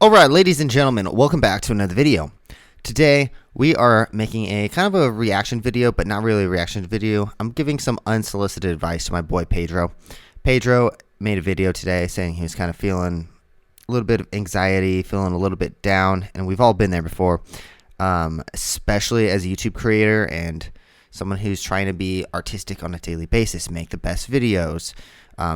Alright, ladies and gentlemen, welcome back to another video. Today, we are making a kind of a reaction video, but not really a reaction video. I'm giving some unsolicited advice to my boy Pedro. Pedro made a video today saying he was kind of feeling a little bit of anxiety, feeling a little bit down, and we've all been there before, especially as a YouTube creator and someone who's trying to be artistic on a daily basis, make the best videos,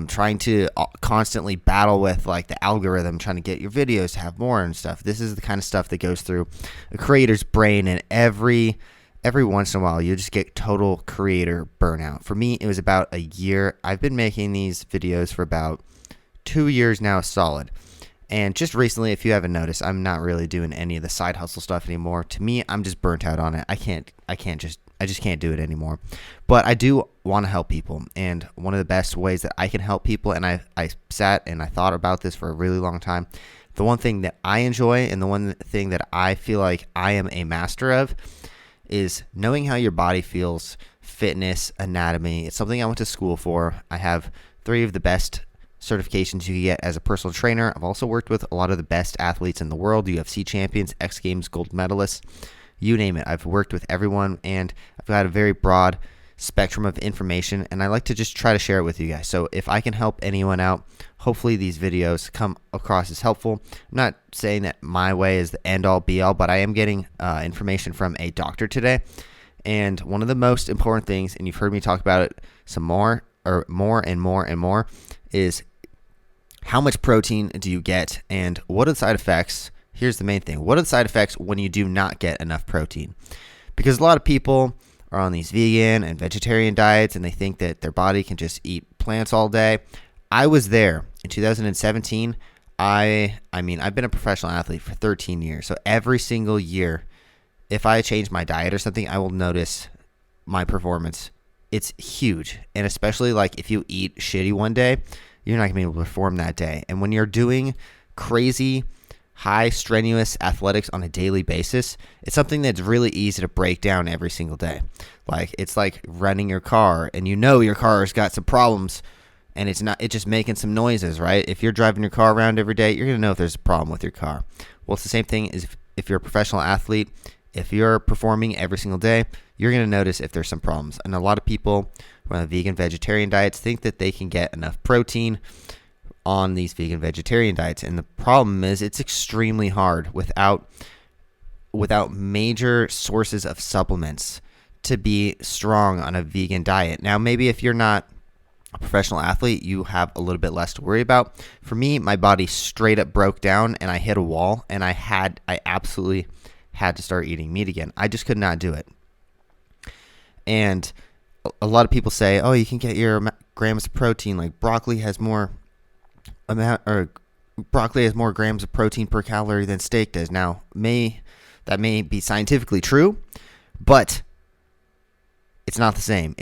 trying to constantly battle with like the algorithm, trying to get your videos to have more and stuff. This is the kind of stuff that goes through a creator's brain, and every once in a while you just get total creator burnout. For me, it was about a year. I've been making these videos for about 2 years now solid. And just recently, if you haven't noticed, I'm not really doing any of the side hustle stuff anymore. To me, I'm just burnt out on it. I just can't do it anymore. But I do want to help people, and one of the best ways that I can help people, and I sat and I thought about this for a really long time. The one thing that I enjoy and the one thing that I feel like I am a master of is knowing how your body feels, fitness, anatomy. It's something I went to school for. I have 3 of the best certifications you can get as a personal trainer. I've also worked with a lot of the best athletes in the world, UFC champions, X Games gold medalists, you name it. I've worked with everyone, and I've got a very broad spectrum of information, and I like to just try to share it with you guys. So if I can help anyone out, hopefully these videos come across as helpful. I'm not saying that my way is the end-all be-all, but I am getting information from a doctor today, and one of the most important things, and you've heard me talk about it some more, is how much protein do you get, and what are the side effects? Here's the main thing. What are the side effects when you do not get enough protein? Because a lot of people are on these vegan and vegetarian diets, and they think that their body can just eat plants all day. I was there in 2017. I mean, I've been a professional athlete for 13 years. So every single year, if I change my diet or something, I will notice my performance. It's huge. And especially like if you eat shitty one day, you're not going to be able to perform that day. And when you're doing crazy, high, strenuous athletics on a daily basis, it's something that's really easy to break down every single day. Like, it's like running your car, and you know your car has got some problems, and it's just making some noises, right? If you're driving your car around every day, you're going to know if there's a problem with your car. Well, it's the same thing as if you're a professional athlete. If you're performing every single day, you're going to notice if there's some problems. And a lot of people who are on vegan, vegetarian diets think that they can get enough protein on these vegan, vegetarian diets. And the problem is it's extremely hard without major sources of supplements to be strong on a vegan diet. Now, maybe if you're not a professional athlete, you have a little bit less to worry about. For me, my body straight up broke down, and I hit a wall, and I absolutely had to start eating meat again. I just could not do it. And a lot of people say, oh, you can get your grams of protein, like broccoli has more grams of protein per calorie than steak does. Now, that may be scientifically true, but it's not the same.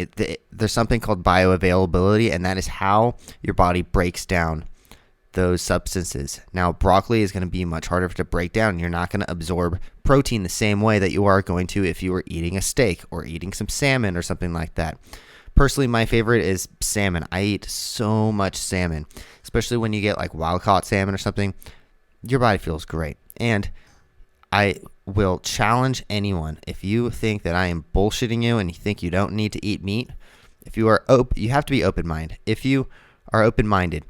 There's something called bioavailability, and that is how your body breaks down those substances. Now, broccoli is going to be much harder to break down. You're not going to absorb protein the same way that you are going to if you were eating a steak or eating some salmon or something like that. Personally, my favorite is salmon. I eat so much salmon, especially when you get like wild-caught salmon or something. Your body feels great. And I will challenge anyone. If you think that I am bullshitting you and you think you don't need to eat meat, you have to be open-minded. If you are open-minded,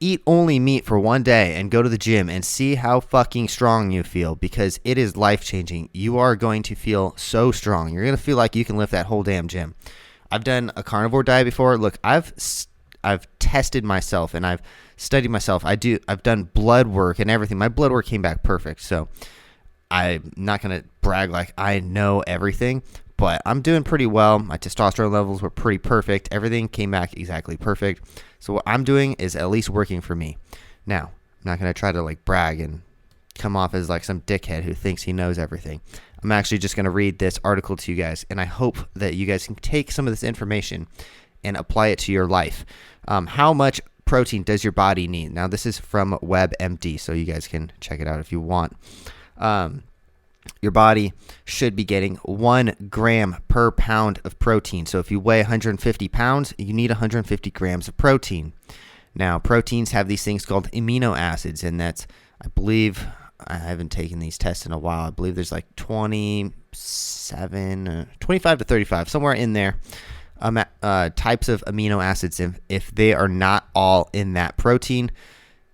eat only meat for one day and go to the gym and see how fucking strong you feel, because it is life-changing. You are going to feel so strong. You're going to feel like you can lift that whole damn gym. I've done a carnivore diet before. Look, I've tested myself and I've studied myself. I've done blood work and everything. My blood work came back perfect. So I'm not going to brag like I know everything, but I'm doing pretty well. My testosterone levels were pretty perfect. Everything came back exactly perfect. So what I'm doing is at least working for me. Now, I'm not going to try to like brag and come off as like some dickhead who thinks he knows everything. I'm actually just going to read this article to you guys, and I hope that you guys can take some of this information and apply it to your life. How much protein does your body need? Now, this is from WebMD, so you guys can check it out if you want. Your body should be getting 1 gram per pound of protein. So if you weigh 150 pounds, you need 150 grams of protein. Now, proteins have these things called amino acids, and that's, I believe, I haven't taken these tests in a while. I believe there's like 27, 25 to 35, somewhere in there, types of amino acids. If they are not all in that protein,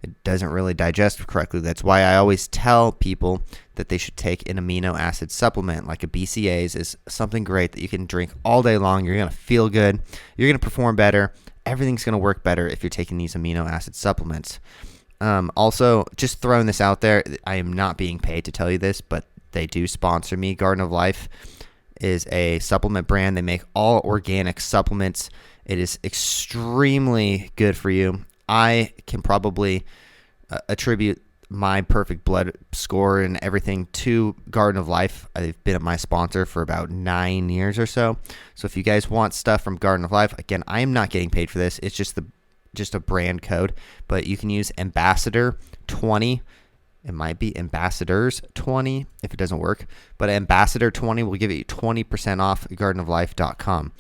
it doesn't really digest correctly. That's why I always tell people that they should take an amino acid supplement, like a BCAAs is something great that you can drink all day long. You're going to feel good. You're going to perform better. Everything's going to work better if you're taking these amino acid supplements. Also, just throwing this out there, I am not being paid to tell you this, but they do sponsor me. Garden of Life is a supplement brand. They make all organic supplements. It is extremely good for you. I can probably attribute my perfect blood score and everything to Garden of Life. They've been my sponsor for about 9 years or so. So if you guys want stuff from Garden of Life, again, I am not getting paid for this. It's just a brand code, but you can use Ambassador 20. It might be Ambassadors 20 if it doesn't work, but Ambassador 20 will give you 20% off gardenoflife.com.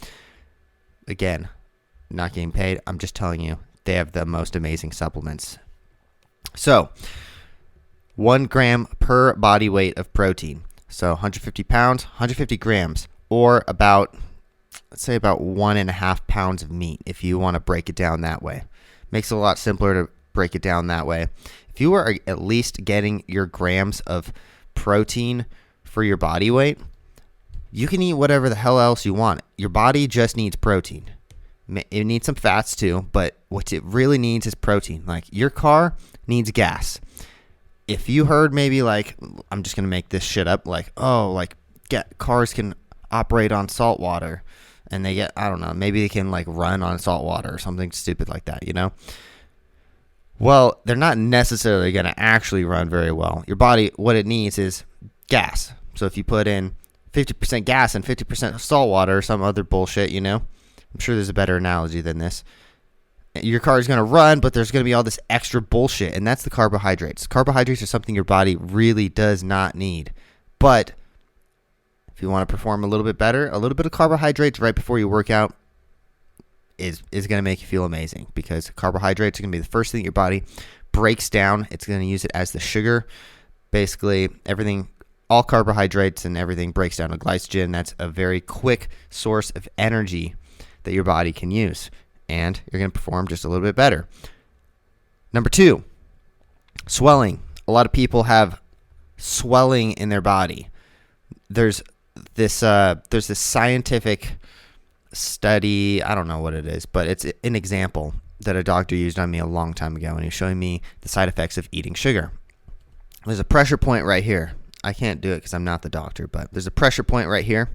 Again, not getting paid. I'm just telling you, they have the most amazing supplements. So 1 gram per body weight of protein. So 150 pounds, 150 grams, or about, let's say about 1.5 pounds of meat if you want to break it down that way. Makes it a lot simpler to break it down that way. If you are at least getting your grams of protein for your body weight, you can eat whatever the hell else you want. Your body just needs protein. It needs some fats too, but what it really needs is protein. Like your car needs gas. If you heard maybe like, I'm just going to make this shit up, like, oh, like cars can operate on salt water and they get, I don't know, maybe they can like run on salt water or something stupid like that, you know? Well, they're not necessarily going to actually run very well. Your body, what it needs is gas. So if you put in 50% gas and 50% salt water or some other bullshit, you know, I'm sure there's a better analogy than this. Your car is going to run, but there's going to be all this extra bullshit, and that's the carbohydrates. Carbohydrates are something your body really does not need. But if you want to perform a little bit better, a little bit of carbohydrates right before you work out is going to make you feel amazing, because carbohydrates are going to be the first thing your body breaks down. It's going to use it as the sugar. Basically, everything, all carbohydrates and everything breaks down to glycogen. That's a very quick source of energy that your body can use, and you're going to perform just a little bit better. Number 2, swelling. A lot of people have swelling in their body. There's this scientific study, I don't know what it is, but it's an example that a doctor used on me a long time ago, and he's showing me the side effects of eating sugar. There's a pressure point right here. I can't do it because I'm not the doctor, but there's a pressure point right here.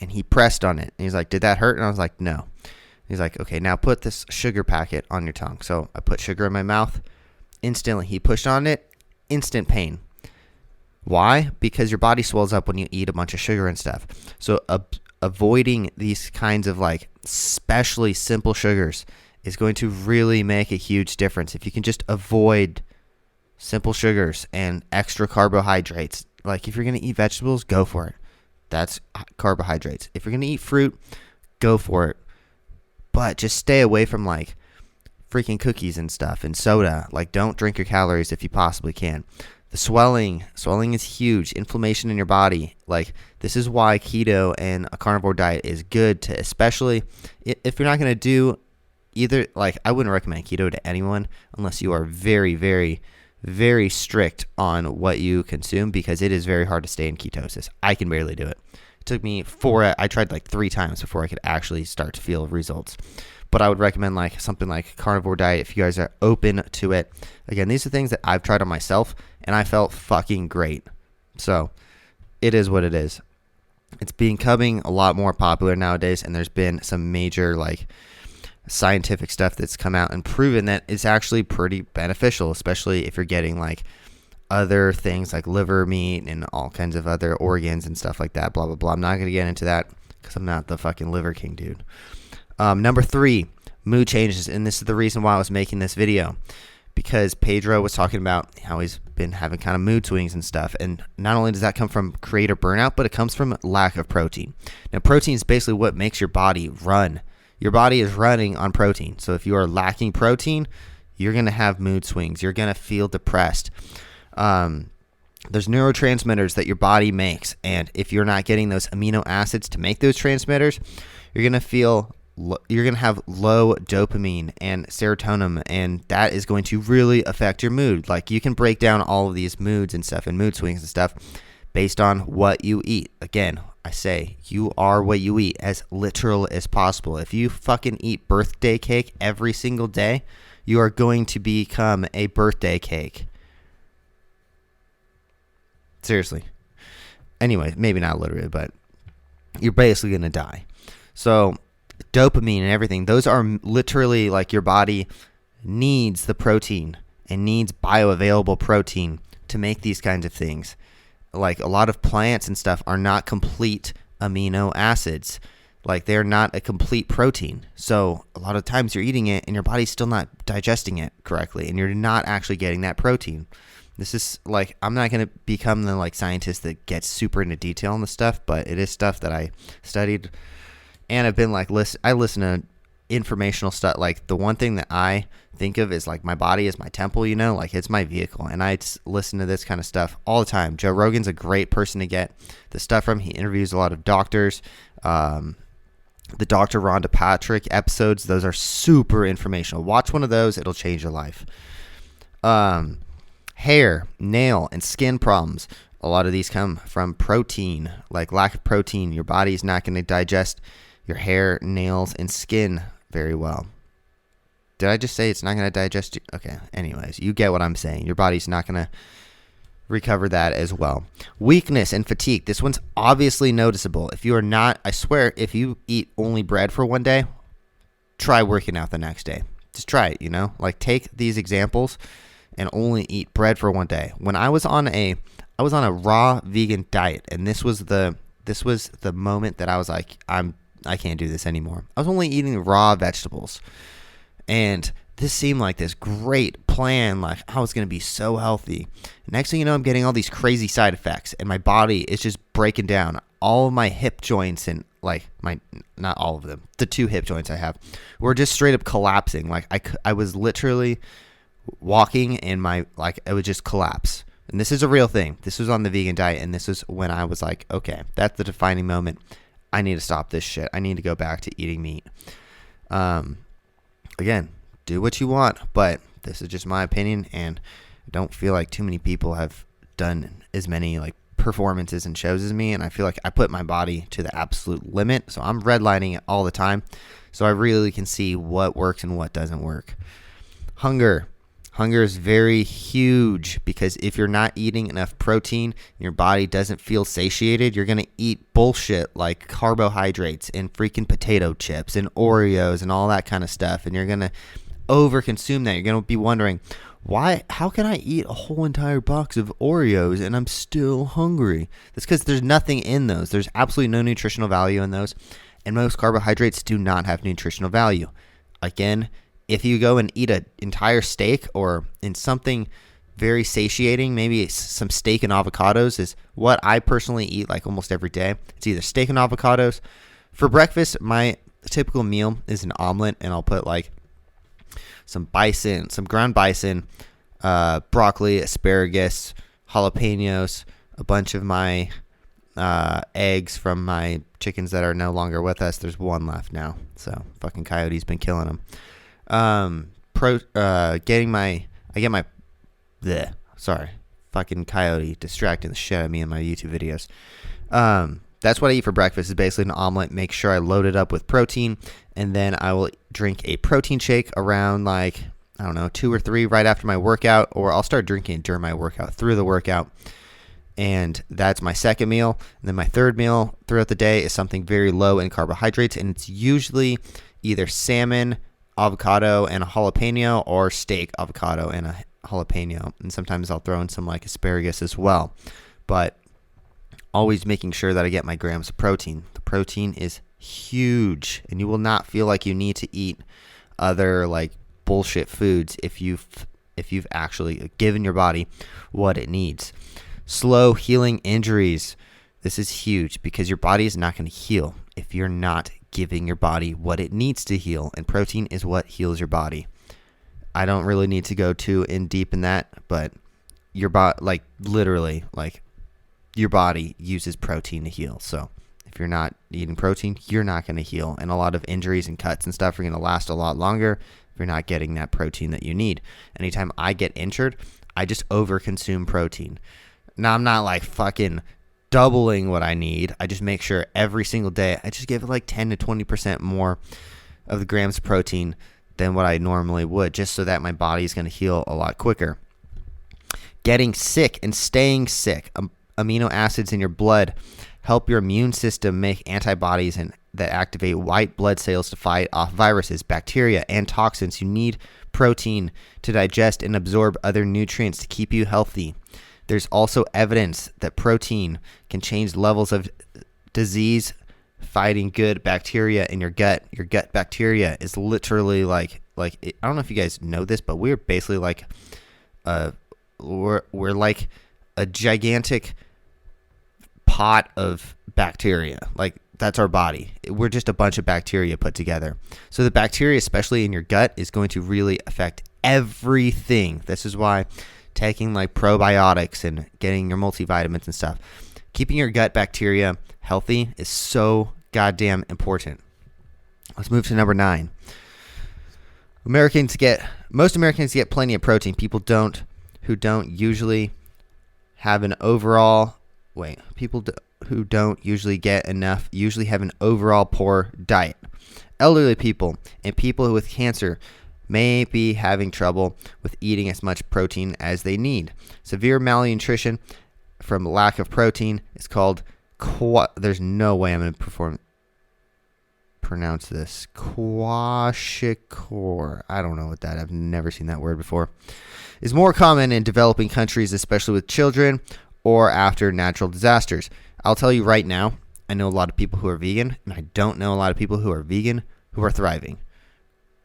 And he pressed on it. And he's like, did that hurt? And I was like, no. He's like, okay, now put this sugar packet on your tongue. So I put sugar in my mouth. Instantly, he pushed on it. Instant pain. Why? Because your body swells up when you eat a bunch of sugar and stuff. So avoiding these kinds of like especially simple sugars is going to really make a huge difference. If you can just avoid simple sugars and extra carbohydrates, like if you're going to eat vegetables, go for it. That's carbohydrates. If you're going to eat fruit, go for it. But just stay away from like freaking cookies and stuff and soda. Like don't drink your calories if you possibly can. The swelling is huge. Inflammation in your body. Like this is why keto and a carnivore diet is good to, especially if you're not going to do either. Like I wouldn't recommend keto to anyone unless you are very, very, very strict on what you consume, because it is very hard to stay in ketosis. I can barely do it. It took me I tried like 3 times before I could actually start to feel results. But I would recommend like something like carnivore diet if you guys are open to it. Again, these are things that I've tried on myself and I felt fucking great. So it is what it is. It's becoming a lot more popular nowadays, and there's been some major like scientific stuff that's come out and proven that it's actually pretty beneficial, especially if you're getting like other things like liver meat and all kinds of other organs and stuff like that, blah, blah, blah. I'm not going to get into that because I'm not the fucking liver king, dude. Number 3, mood changes. And this is the reason why I was making this video, because Pedro was talking about how he's been having kind of mood swings and stuff. And not only does that come from creator burnout, but it comes from lack of protein. Now, protein is basically what makes your body run. Your body is running on protein. So if you are lacking protein, you're going to have mood swings. You're going to feel depressed. There's neurotransmitters that your body makes, and if you're not getting those amino acids to make those transmitters, you're going to have low dopamine and serotonin, and that is going to really affect your mood. Like, you can break down all of these moods and stuff and mood swings and stuff based on what you eat. Again, I say you are what you eat, as literal as possible. If you fucking eat birthday cake every single day, you are going to become a birthday cake. Seriously. Anyway, maybe not literally, but you're basically going to die. So dopamine and everything, those are literally like your body needs the protein and needs bioavailable protein to make these kinds of things. Like, a lot of plants and stuff are not complete amino acids. Like, they're not a complete protein. So a lot of times you're eating it and your body's still not digesting it correctly, and you're not actually getting that protein. This is like, I'm not going to become the like scientist that gets super into detail on the stuff, but it is stuff that I studied, and I've been like, I listen to informational stuff. Like, the one thing that I think of is like, my body is my temple, like it's my vehicle, and I listen to this kind of stuff all the time. Joe Rogan's a great person to get the stuff from. He interviews a lot of doctors. The Dr. Rhonda Patrick episodes, those are super informational. Watch one of those, it'll change your life. Hair, nail, and skin problems, a lot of these come from protein. Like, lack of protein, your body's not going to digest your hair, nails, and skin very well. Did I just say it's not going to digest? Okay, anyways, you get what I'm saying. Your body's not going to recover that as well. Weakness and fatigue. This one's obviously noticeable. If you are not, I swear, if you eat only bread for one day, try working out the next day. Just try it, Like, take these examples and only eat bread for one day. When I was on a raw vegan diet, and this was the moment that I was like, I can't do this anymore. I was only eating raw vegetables, and this seemed like this great plan. Like, I was going to be so healthy. Next thing you know, I'm getting all these crazy side effects, and my body is just breaking down. All of my hip joints and not all of them, the 2 hip joints I have, were just straight up collapsing. Like, I was literally walking and it would just collapse. And this is a real thing. This was on the vegan diet, and this was when I was like, okay, that's the defining moment. I need to stop this shit. I need to go back to eating meat. Again, do what you want, but this is just my opinion, and I don't feel like too many people have done as many like performances and shows as me, and I feel like I put my body to the absolute limit, so I'm redlining it all the time, so I really can see what works and what doesn't work. Hunger is very huge, because if you're not eating enough protein and your body doesn't feel satiated, you're going to eat bullshit like carbohydrates and freaking potato chips and Oreos and all that kind of stuff, and you're going to overconsume that. You're going to be wondering, how can I eat a whole entire box of Oreos and I'm still hungry? That's because there's nothing in those. There's absolutely no nutritional value in those, and most carbohydrates do not have nutritional value. Again, if you go and eat an entire steak, or in something very satiating, maybe some steak and avocados is what I personally eat like almost every day. It's either steak and avocados. For breakfast, my typical meal is an omelet, and I'll put like some ground bison, broccoli, asparagus, jalapenos, a bunch of my eggs from my chickens that are no longer with us. There's one left now, so fucking coyote's been killing them. Fucking coyote distracting the shit out of me in my YouTube videos. That's what I eat for breakfast, is basically an omelet. Make sure I load it up with protein, and then I will drink a protein shake around 2 or 3 right after my workout, or I'll start drinking it during my workout, through the workout. And that's my second meal. And then my third meal throughout the day is something very low in carbohydrates, and it's usually either salmon, avocado, and a jalapeno, or steak, avocado, and a jalapeno. And sometimes I'll throw in some like asparagus as well. But always making sure that I get my grams of protein. The protein is huge, and you will not feel like you need to eat other like bullshit foods if you've actually given your body what it needs. Slow healing injuries. This is huge, because your body is not going to heal if you're not giving your body what it needs to heal, and protein is what heals your body. I don't really need to go too in deep in that, but your body, like literally, like your body uses protein to heal. So if you're not eating protein, you're not going to heal. And a lot of injuries and cuts and stuff are going to last a lot longer if you're not getting that protein that you need. Anytime I get injured, I just overconsume protein. Now, I'm not like fucking doubling what I need. I just make sure every single day I just give it like 10 to 20% more of the grams of protein than what I normally would, just so that my body is going to heal a lot quicker. Getting sick and staying sick. Amino acids in your blood help your immune system make antibodies that activate white blood cells to fight off viruses, bacteria, and toxins. You need protein to digest and absorb other nutrients to keep you healthy. There's also evidence that protein can change levels of disease fighting good bacteria in your gut. Your gut bacteria is literally like I don't know if you guys know this, but we're basically like we're like a gigantic pot of bacteria. Like that's our body. We're just a bunch of bacteria put together. So the bacteria, especially in your gut, is going to really affect everything. This is why taking like probiotics and getting your multivitamins and stuff, keeping your gut bacteria healthy is so goddamn important. Let's move to number 9. Most Americans get plenty of protein. People who don't usually have an overall who don't usually get enough usually have an overall poor diet. Elderly people and people with cancer may be having trouble with eating as much protein as they need. Severe malnutrition from lack of protein is called there's no way I'm going to pronounce this. Kwashiorkor. I don't know what that. I've never seen that word before. Is more common in developing countries, especially with children or after natural disasters. I'll tell you right now, I know a lot of people who are vegan, and I don't know a lot of people who are vegan who are thriving.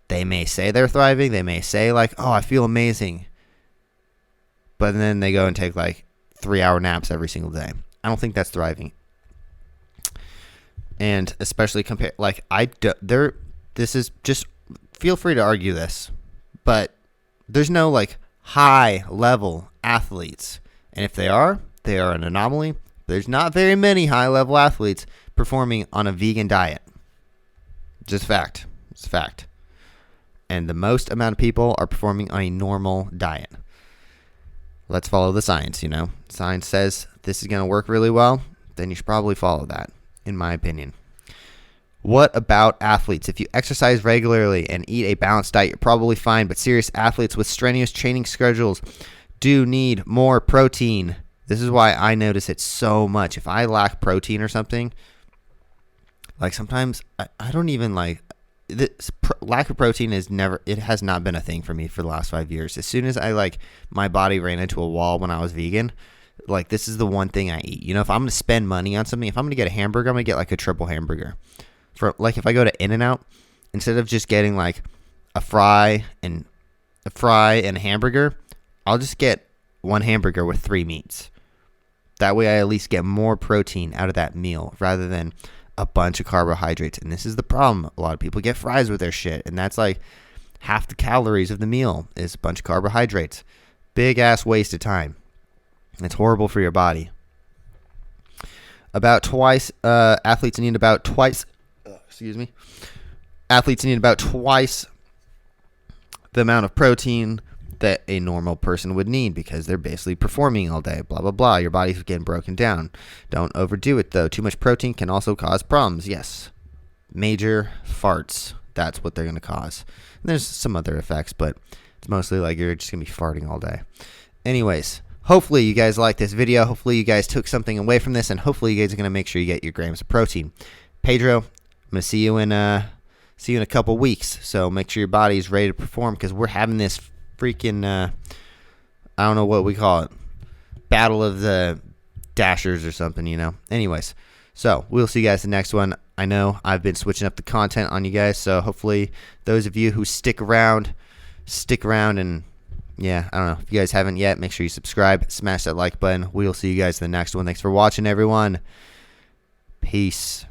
They may say they're thriving. They may say like, oh, I feel amazing. But then they go and take like 3-hour naps every single day. I don't think that's thriving. And especially this is just, feel free to argue this, but there's no like high level athletes. And if they are an anomaly. There's not very many high level athletes performing on a vegan diet. Just fact. It's fact. And the most amount of people are performing on a normal diet. Let's follow the science, Science says this is going to work really well, then you should probably follow that, in my opinion. What about athletes? If you exercise regularly and eat a balanced diet, you're probably fine, but serious athletes with strenuous training schedules do need more protein. This is why I notice it so much. If I lack protein or something, like sometimes I don't even like... lack of protein has not been a thing for me for the last 5 years. As soon as my body ran into a wall when I was vegan, like this is the one thing I eat. If I'm going to spend money on something, if I'm going to get a hamburger, I'm going to get like a triple hamburger. For like if I go to In-N-Out, instead of just getting like a fry and a hamburger, I'll just get one hamburger with 3 meats. That way I at least get more protein out of that meal rather than a bunch of carbohydrates. And this is the problem. A lot of people get fries with their shit, and that's like half the calories of the meal is a bunch of carbohydrates. Big ass waste of time. It's horrible for your body. Athletes need about twice the amount of protein that a normal person would need because they're basically performing all day, blah, blah, blah. Your body's getting broken down. Don't overdo it, though. Too much protein can also cause problems. Yes. Major farts. That's what they're going to cause. And there's some other effects, but it's mostly like you're just going to be farting all day. Anyways, hopefully you guys liked this video. Hopefully you guys took something away from this, and hopefully you guys are going to make sure you get your grams of protein. Pedro, I'm going to see you in a couple weeks. So make sure your body's ready to perform because we're having this freaking, I don't know what we call it, battle of the dashers or something, Anyways, so we'll see you guys in the next one. I know I've been switching up the content on you guys, so hopefully those of you who stick around, and yeah, I don't know. If you guys haven't yet, make sure you subscribe, smash that like button. We'll see you guys in the next one. Thanks for watching, everyone. Peace.